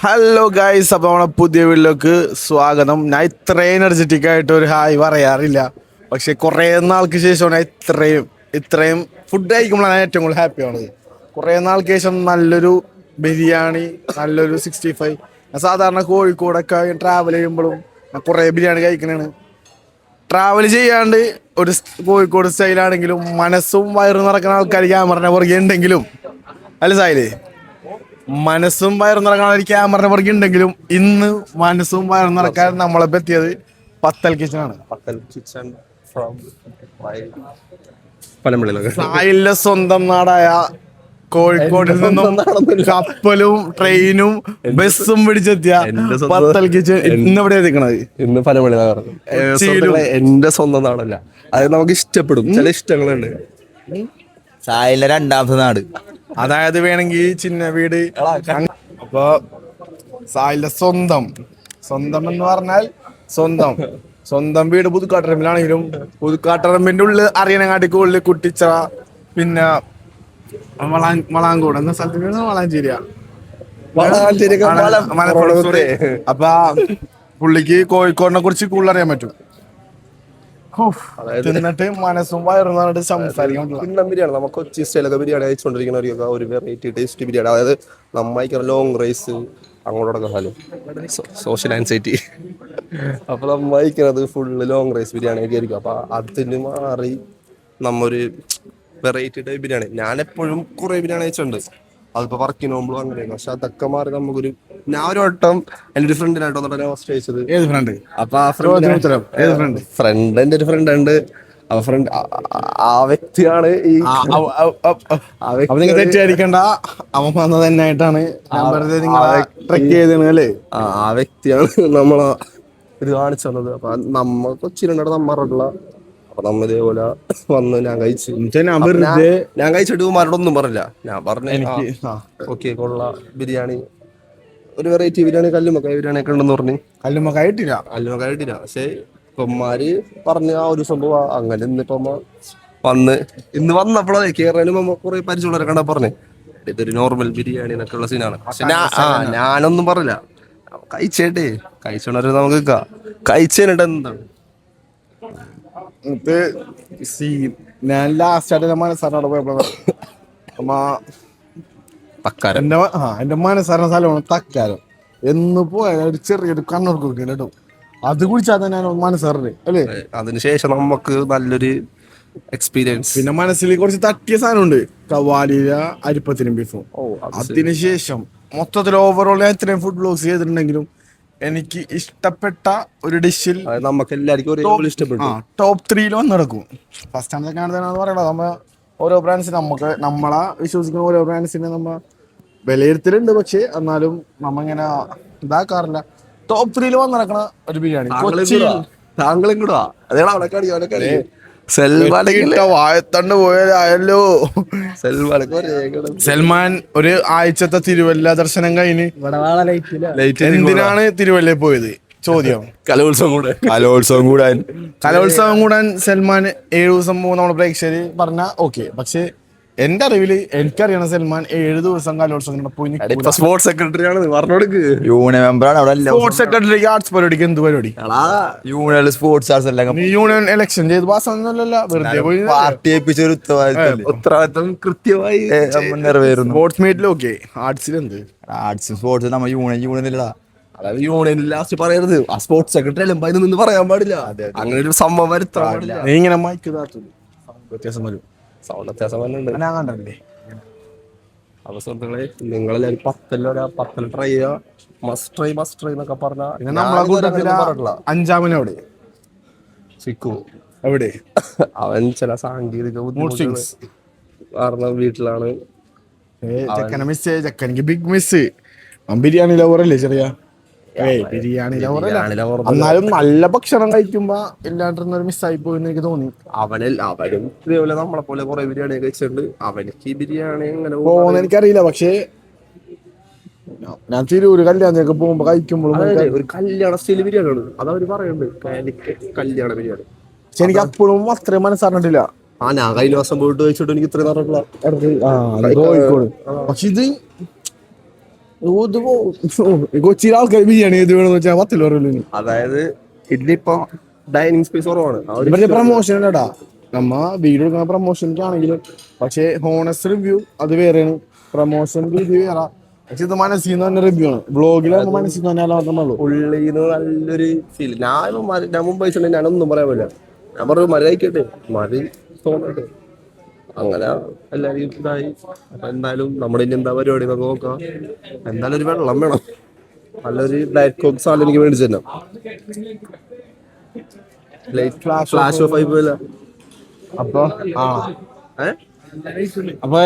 Hello guys, അപ്പോൾ നമ്മളെ പുതിയ വീട്ടിലേക്ക് സ്വാഗതം. ഞാൻ ഇത്രയും എനർജറ്റിക് ആയിട്ട് ഒരു ഹായ് പറയാറില്ല, പക്ഷെ കുറേ നാൾക്ക് ശേഷമാണ് ഇത്രയും ഫുഡ് കഴിക്കുമ്പോഴാണ് ഏറ്റവും കൂടുതൽ ഹാപ്പി ആവുന്നത്. കുറേ നാൾക്ക് ശേഷം നല്ലൊരു ബിരിയാണി, നല്ലൊരു 65. ഞാൻ സാധാരണ കോഴിക്കോടൊക്കെ ട്രാവൽ ചെയ്യുമ്പോഴും ഞാൻ കുറേ ബിരിയാണി കഴിക്കണതാണ്. ട്രാവൽ ചെയ്യാണ്ട് ഒരു കോഴിക്കോട് സ്റ്റൈലാണെങ്കിലും മനസ്സും വയറും നിറക്കുന്ന ആൾക്കാർ ക്യാമറ പുറകെ ഉണ്ടെങ്കിലും, അല്ല സായിലേ, മനസ്സും വയറും നിറക്കാൻ ഒരു ക്യാമറ പുറകെ ഉണ്ടെങ്കിലും ഇന്ന് മനസ്സും വയറും നിറക്കാൻ നമ്മളെ പറ്റിയത് പത്തൽ കിച്ചനാണ്. സായിലിന്റെ സ്വന്തം നാടായ കോഴിക്കോടിൽ നിന്നും കപ്പലും ട്രെയിനും ബസ്സും പിടിച്ചെത്തിയ പത്തൽ കിച്ചൻ ഇന്ന് എവിടെ എത്തിക്കണത്? ഇന്ന് പനമള്ളി നഗരം. എന്റെ സ്വന്തം നാടല്ല, അത് നമുക്ക് ഇഷ്ടപ്പെടും. ചില ഇഷ്ടങ്ങളുണ്ട്. സായിലെ രണ്ടാമത്തെ നാട്, അതായത് വേണമെങ്കിൽ ചിന്ന വീട്. അപ്പൊ സായിലിന്റെ സ്വന്തം എന്ന് പറഞ്ഞാൽ സ്വന്തം വീട് പുതുക്കാട്ടറമ്പിലാണെങ്കിലും പുതുക്കാട്ടറമ്പിന്റെ ഉള്ളിൽ അറിയണങ്ങാട്ടിക്ക് ഉള്ളിൽ കുട്ടിച്ച, പിന്നെ വളാങ്കോട് എന്ന സ്ഥലത്തിന് വളാഞ്ചേരിയാ. അപ്പൊ പുള്ളിക്ക് കോഴിക്കോടിനെ കുറിച്ച് കൂടുതൽ അറിയാൻ പറ്റും. എന്നിട്ട് മനസ്സും വയറും സംസാരിക്കാൻ ബിരിയാണി, നമുക്ക് കൊച്ചി സ്റ്റൈലൊക്കെ ബിരിയാണി കഴിച്ചുകൊണ്ടിരിക്കുന്ന ഒരു വെറൈറ്റി ടേസ്റ്റ് ബിരിയാണി. അതായത് നമ്മ ലോങ് റൈസ് അങ്ങോട്ടൊക്കെ സ്ഥലം സോഷ്യൽ ആൻസൈറ്റി. അപ്പൊ നമ്മ കഴിക്കുന്നത് ഫുള്ള് ലോങ് റൈസ് ബിരിയാണി ഒക്കെ ആയിരിക്കും. അപ്പൊ അതിന് മാറി നമ്മൊരു വെറൈറ്റി ടൈപ്പ് ബിരിയാണി. ഞാൻ എപ്പോഴും കുറെ ബിരിയാണി കഴിച്ചിട്ടുണ്ട്, അതിപ്പോ വർക്കിന് പോകുമ്പോഴും അങ്ങനെയാണ്. പക്ഷെ അതൊക്കെ മാറി നമുക്കൊരു, ഞാൻ ഒരു വട്ടം എൻ്റെ ഒരു ഫ്രണ്ടിനായിട്ട് വന്നിട്ട് ഹോസ്റ്റ് കഴിച്ചത്. ഏത് ഫ്രണ്ട്? അപ്പൊ ആ ഫ്രണ്ട് എൻ്റെ ഒരു ഫ്രണ്ട് ഉണ്ട്. ആ ഫ്രണ്ട് ആ വ്യക്തിയാണ് ഈ നിങ്ങൾ തെറ്റിദ്ധരിക്കണ്ട, അവൻ വന്നത് തന്നെയായിട്ടാണ് ട്രെക്ക് ചെയ്തല്ലേ. ആ വ്യക്തിയാണ് നമ്മളെ ഇത് കാണിച്ചു തന്നത്. അപ്പൊ നമ്മ കൊച്ചിയിലുണ്ടാ നമ്മറുള്ള. അപ്പൊ നമ്മ ഇതേപോലെ വന്ന് ഞാൻ കഴിച്ചു. ഞാൻ കഴിച്ചിട്ട് മാരോടൊന്നും പറഞ്ഞില്ല. ഞാൻ പറഞ്ഞു ഓക്കെ കൊള്ള ബിരിയാണി, ഒരു വെറൈറ്റി ബിരിയാണി, കല്ലുമ്മക്കായ ബിരിയാണി ഒക്കെ ഉണ്ടെന്ന് പറഞ്ഞു. കല്ലുമ്മക്കായ ഇട്ടില്ല. പക്ഷെ ഇപ്പന്മാര് പറഞ്ഞ ആ ഒരു സംഭവം അങ്ങനെ. ഇന്ന് വന്നപ്പോഴേ കേറാനും നമ്മ കുറെ പരിചയമുള്ളവരെ കണ്ടാ പറഞ്ഞേ ഇതൊരു നോർമൽ ബിരിയാണി എന്നൊക്കെ ഉള്ള സീനാണ്. പക്ഷെ ഞാനൊന്നും പറഞ്ഞില്ല. കഴിച്ചോണ്ടേ നമുക്ക് കഴിച്ചതിനിട്ട് എന്താണ് ഞാൻ ലാസ്റ്റ് ആയിട്ട് മനസ്സാറിനോട് പോയപ്പോ എന്റെ മനസ്സാറിന സ്ഥലമാണ് തക്കാരം. എന്ന് പോയാൽ ഒരു ചെറിയൊരു കണ്ണൂർക്ക് കേട്ടോ, അത് കുടിച്ചാൽ തന്നെ ഞാൻ മനസ്സാറിന് അല്ലേ. അതിനുശേഷം നമുക്ക് നല്ലൊരു എക്സ്പീരിയൻസ്. പിന്നെ മനസ്സിൽ കുറച്ച് തട്ടിയ സാധനമുണ്ട്, കവാലിയ അരിപ്പത്തിനും ബീഫും. അതിനുശേഷം മൊത്തത്തിൽ ഓവറോൾ ഞാൻ ഇത്രയും ഫുഡ് ബ്ലോഗ്സ് ചെയ്തിട്ടുണ്ടെങ്കിലും എനിക്ക് ഇഷ്ടപ്പെട്ട ഒരു ഡിഷിൽ നമുക്ക് എല്ലാവർക്കും ഇഷ്ടപ്പെട്ടു. ടോപ്പ് 3 വന്ന് നടക്കും. ഫസ്റ്റ് ആണ് സെക്കൻഡ് ആണ് പറയണത്. നമ്മ ഓരോ ബ്രാൻഡ്സിന് നമ്മളെ വിശ്വസിക്കുന്ന ഓരോ ബ്രാൻഡ്സിനെ നമ്മ വിലയിരുത്തലുണ്ട്, പക്ഷെ എന്നാലും നമ്മ ഇങ്ങനെ ഇതാക്കാറില്ല. ടോപ്പ് 3 വന്ന് നടക്കണ ഒരു ബിരിയാണി താങ്കളും കൂടാ വായത്തണ്ട് പോയാലോ. സൽമാൻ ഒരു ആഴ്ചത്തെ തിരുവല്ല ദർശനം കഴിഞ്ഞ് എന്തിനാണ് തിരുവല്ലയിൽ പോയത്? ചോദ്യം. കലോത്സവം കൂടാൻ സൽമാൻ 7 ദിവസം പോകുന്ന നമ്മുടെ പ്രേക്ഷകര് പറഞ്ഞ ഓക്കെ. പക്ഷെ എന്റെ അറിവില് എനിക്കറിയണം സൽമാൻ 7 ദിവസം കലോത്സവം പോയി. സ്പോർട്സ് സെക്രട്ടറി ആണ്, യൂണിയൻ മെമ്പറാണ്. സ്പോർട്സ് സെക്രട്ടറിക്ക് ആർട്സ് പരിപാടിക്ക് എന്ത് പരിപാടി? യൂണിയൻ സ്പോർട്സ് ആർട്സ് എല്ലാം യൂണിയൻ ഇലക്ഷൻ ചെയ്ത് പാസ്സാവുന്നല്ല, വെറുതെ പോയി പാർട്ടി ഏൽപ്പിച്ചൊരു ഉത്തരവാദിത്തം കൃത്യമായി നിറവേറുന്നു. സ്പോർട്സ് മീറ്റിൽ ഓക്കെ, ആർട്സിൽ എന്ത്? ആർട്സ് സ്പോർട്സ് നമ്മ യൂണിയൻ ഇല്ലടാ. അതായത് യൂണിയനിൽ ലാസ്റ്റ് പറയരുത് ആ സ്പോർട്സ് സെക്രട്ടറി എല്ലാം നിന്ന് പറയാൻ പാടില്ല. അങ്ങനെ ഒരു സംഭവം വരുത്താൻ പാടില്ല. നീ ഇങ്ങനെ മൈക്ക് വ്യത്യാസം വരും, സൗണ്ട് വ്യത്യാസം വന്നിട്ടുണ്ട്. ഞാൻ കണ്ടല്ലേ. അപ്പൊ സുഹൃത്തുക്കളെ, നിങ്ങളെല്ലാവരും പത്തൽ ട്രൈ ചെയ്യുക. മസ്റ്റ് ട്രൈ എന്നൊക്കെ പറഞ്ഞാൽ നമ്മളെ കൂട്ടത്തില് അഞ്ചാമനോട് സിക്കു എവിടെ അവൻ ചില സാങ്കേതിക ബുദ്ധിമുട്ടുകൾ കാരണം വീട്ടിലാണ്. ചെക്കനെ മിസ്, ചെക്കനിക്ക് ബിഗ് മിസ്. ബിരിയാണി ലവറല്ലേ ചെറിയ ബിരിയാണി ലവർ. എന്നാലും നല്ല ഭക്ഷണം കഴിക്കുമ്പോ ഇല്ലാണ്ടിരുന്നൊരു മിസ്സായി പോയെന്ന് എനിക്ക് തോന്നി. അവനും ഇതേപോലെ നമ്മളെ പോലെ കുറെ ബിരിയാണി കഴിച്ചിട്ടുണ്ട്. അവനിക്ക് ഈ ബിരിയാണി എങ്ങനെ പോകുന്ന എനിക്കറിയില്ല. പക്ഷേ ഞാൻ തിരൂര് കല്യാണത്തിനൊക്കെ പോകുമ്പോ കഴിക്കുമ്പോഴും ഒരു കല്യാണ സ്റ്റൈൽ ബിരിയാണിയാണ് അതവര് പറയുന്നുണ്ട്, കല്യാണ ബിരിയാണി. പക്ഷെ എനിക്ക് അപ്പോഴും അത്രയും മനസ്സറിഞ്ഞിട്ടില്ല. ഞാൻ കഴിഞ്ഞ ദിവസം പോയിട്ട് കഴിച്ചിട്ട് എനിക്ക് ഇത്രയും കോഴിക്കോട്. പക്ഷെ ഇത് കൊച്ചിയിലെ ആൾക്കാർ ബിരിയാണി ഏത് വേണമെന്ന് വെച്ചാൽ 10 രൂപ. അതായത് ഇതിലിപ്പോ ഡൈനിങ് സ്പേസ് കുറവാണ്. ഇവരുടെ പ്രമോഷൻ അല്ലടാ, നമ്മ വീഡിയോ എടുക്കുന്ന പ്രമോഷനിക്കാണെങ്കിലും, പക്ഷേ ഹോണസ്റ്റ് റിവ്യൂ അത് വേറെയാണ്, പ്രമോഷൻ റിവ്യൂ വേറെ. പക്ഷെ ഇത് മനസ്സിൽ നിന്ന് തന്നെ റിവ്യൂ ആണ്. ബ്ലോഗിൽ മനസ്സിൽ നിന്ന് തന്നെ മാത്രമേ ഉള്ളിന്ന് നല്ലൊരു ഫീൽ. ഞാൻ മുമ്പ് വെച്ചിട്ടുണ്ടെങ്കിൽ ഞാനൊന്നും പറയാൻ പറ്റില്ല. ഞാൻ പറഞ്ഞു മഴ ആയിക്കോട്ടെ, മഴ തോന്നട്ടെ, അങ്ങനെ എല്ലാവരും ഇതായി. അപ്പൊ എന്തായാലും നമ്മുടെ ഇനി എന്താ പരിപാടി എന്നൊക്കെ നോക്കാം. എന്തായാലും ഒരു വെള്ളം വേണം. നല്ലൊരു ഡയറ്റ് കോക്ക് സാധനം എനിക്ക് മേടിച്ചു തന്നെ. ഫ്ലാഷ് ഓഫ് ആയി പോയില്ല. അപ്പൊ അപ്പൊ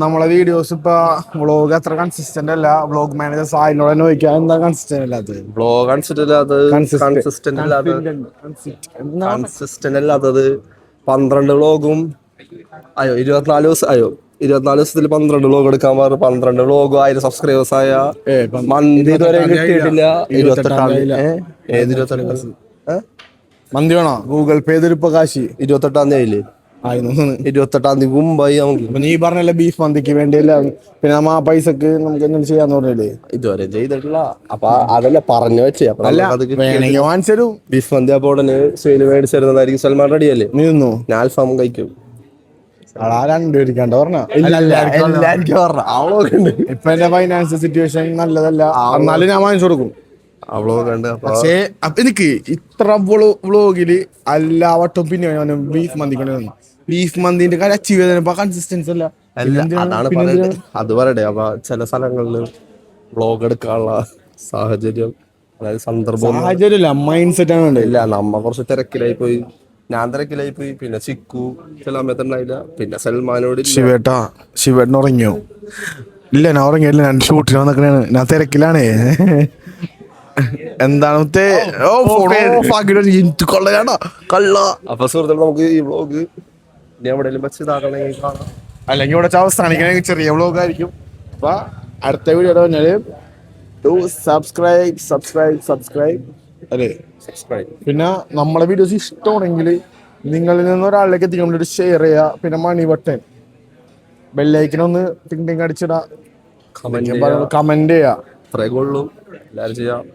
നമ്മളെ വീഡിയോസ് ഇപ്പൊ വ്ളോഗ് അത്ര കൺസിസ്റ്റന്റ് അല്ല. വ്ളോഗ് മാനേജർ സായിനോട് തന്നെ ചോദിക്കാം, എന്താ കൺസിസ്റ്റന്റ് അല്ലാത്തത്? വ്ളോഗ് കൺസിസ്റ്റന്റ് അല്ലാത്തത് 12 വ്ളോഗും 24 ദിവസം 24 ദിവസത്തിൽ 12 വ്ളോഗ് എടുക്കാൻ പറഞ്ഞു. 12 വ്ളോഗും 1000 സബ്സ്ക്രൈബേഴ്സ് ആയ മന്തി ഇതുവരെ കിട്ടിയിട്ടില്ല. 28 മന്തി വേണോ? ഗൂഗിൾ പേ ചെയ്തിപ്പോ കാശി 28 തീയതി 28 തീയതി മുമ്പായി നമുക്ക്. നീ പറഞ്ഞല്ലേ ബീഫ് മന്തിക്ക് വേണ്ടിയല്ല, പിന്നെ നമ്മ ആ പൈസക്ക് നമുക്ക് എന്തെങ്കിലും ചെയ്യാന്ന് പറഞ്ഞില്ലേ? ഇതുവരെ ചെയ്തിട്ടില്ല. അപ്പൊ അതല്ല പറഞ്ഞു വെച്ചേ. അപ്പൊ വാങ്ങിച്ചു ബീഫ് മന്തി അപ്പൊ ഉടനെ സെയില് മേടിച്ചു തരുന്നതായിരിക്കും. സൽമാൻ റെഡി അല്ലേ? നീ നിന്നു, ഞാൻ അൽഫാമും കഴിക്കും. രണ്ടുപേരിക്കാണ്ട് പറഞ്ഞ ഇപ്പൊ എന്റെ ഫൈനാൻഷ്യൽ സിറ്റുവേഷൻ നല്ലതല്ല, എന്നാലും ഞാൻ വാങ്ങിച്ചു കൊടുക്കും. പക്ഷേ എനിക്ക് ഇത്ര വ്ളോഗില് എല്ലാ വട്ടവും പിന്നെ ബീഫ് മന്തിക്കൊണ്ടു. ബീഫ് മന്തിന്റെ കാര്യം അച്ചീവ് ചെയ്തപ്പോ കൺസിസ്റ്റൻസി അല്ല. അതാണ് പറയുന്നത്. അത് പറയട്ടെ. അപ്പൊ ചില സ്ഥലങ്ങളില് വ്ളോഗ് എടുക്കാനുള്ള സാഹചര്യം, അതായത് സന്ദർഭം, സാഹചര്യമില്ല, മൈൻഡ് സെറ്റ് ആണ്. ഇല്ല, നമ്മ കുറച്ച് തിരക്കിലായി പോയി. ഞാൻ തിരക്കിലായി പോയി. പിന്നെ ചിക്കു ചില സമയത്തുണ്ടായില്ല. പിന്നെ സൽമാനോട് ശിവേട്ടൻ ഉറങ്ങിയോ? ഇല്ല, ഞാൻ ഉറങ്ങിയില്ല. ഞാൻ ഷൂട്ടിന് വന്നിട്ടാണ്, ഞാൻ തിരക്കിലാണേ. എന്താണ് അപ്പൊ സുഹൃത്തുക്കൾ, നമുക്ക് ഈ വ്ളോഗ് ഇനി എവിടെയെങ്കിലും വെച്ച് ഇതാക്കണമെങ്കിൽ കാണാം, അല്ലെങ്കിൽ ഇവിടെ അവസാനിക്കണമെങ്കിൽ ചെറിയ വ്ളോഗ് ആയിരിക്കും. അപ്പൊ അടുത്ത വീഡിയോ പറഞ്ഞാല് സബ്സ്ക്രൈബ് അല്ലേ? പിന്നെ നമ്മളെ വീഡിയോസ് ഇഷ്ടമാണെങ്കിൽ നിങ്ങളിൽ നിന്ന് ഒരാളിലേക്ക് എത്തിക്കാൻ വേണ്ടി ഷെയർ ചെയ്യുക. പിന്നെ മണി ബട്ടൺ ബെല്ലൈക്കനൊന്ന് ടിങ് അടിച്ചിടാ, കമന്റ് ചെയ്യാ.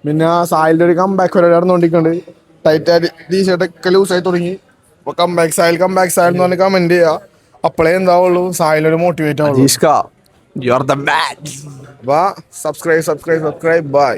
പിന്നെ സായിലിന്റെ ഒരു കംബാക്ക് വരെ നടന്നുകൊണ്ടിരിക്കുന്നുണ്ട്. ടൈറ്റായിട്ട് ടീഷർട്ടൊക്കെ ലൂസായി തുടങ്ങി. അപ്പൊ കംബാക്ക് സായിൽ എന്ന് പറഞ്ഞ് കമന്റ് ചെയ്യാ. അപ്പോഴേ എന്താവുള്ളൂ, സായിലൊരു മോട്ടിവേറ്റ് ആവുള്ളൂ. Subscribe bye.